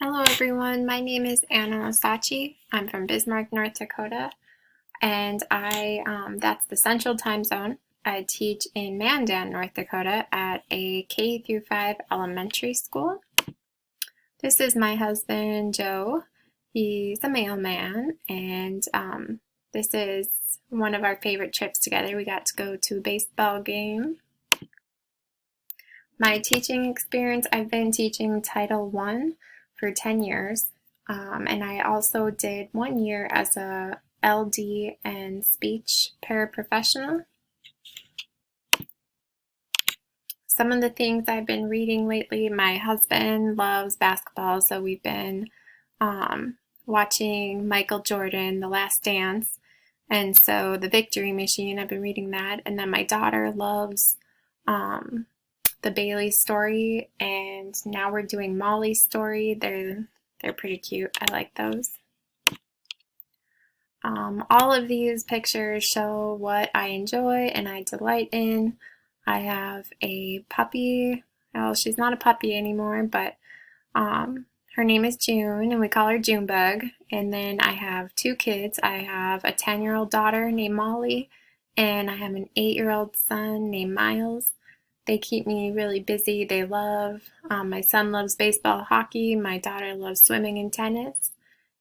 Hello everyone, my name is Anna Osachi. I'm from Bismarck, North Dakota, and that's the Central Time Zone. I teach in Mandan, North Dakota at a K through 5 elementary school. This is my husband, Joe. He's a mailman, and this is one of our favorite trips together. We got to go to a baseball game. My teaching experience, I've been teaching Title I for 10 years, and I also did 1 year as a LD and speech paraprofessional. Some of the things I've been reading lately, my husband loves basketball, so we've been watching Michael Jordan, The Last Dance, and so The Victory Machine, I've been reading that, and then my daughter loves the Bailey story, and now we're doing Molly's story. They're pretty cute. I like those. All of these pictures show what I enjoy and I delight in. I have a puppy. Well, she's not a puppy anymore, but her name is June, and we call her Junebug. And then I have 2 kids. I have a 10-year-old daughter named Molly, and I have an 8-year-old son named Miles. They keep me really busy. They love, my son loves baseball, hockey. My daughter loves swimming and tennis.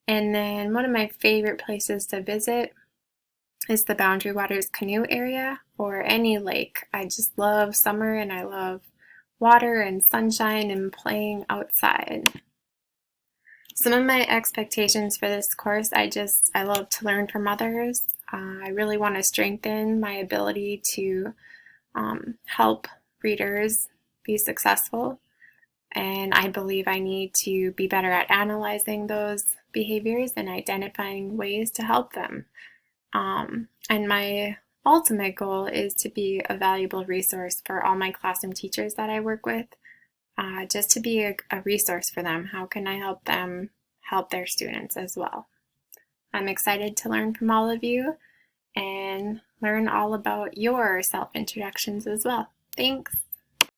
And then one of my favorite places to visit is the Boundary Waters canoe area or any lake. I just love summer and I love water and sunshine and playing outside. Some of my expectations for this course, I love to learn from others. I really want to strengthen my ability to help readers be successful, and I believe I need to be better at analyzing those behaviors and identifying ways to help them. And my ultimate goal is to be a valuable resource for all my classroom teachers that I work with, just to be a resource for them. How can I help them help their students as well? I'm excited to learn from all of you and learn all about your self-introductions as well. Thanks.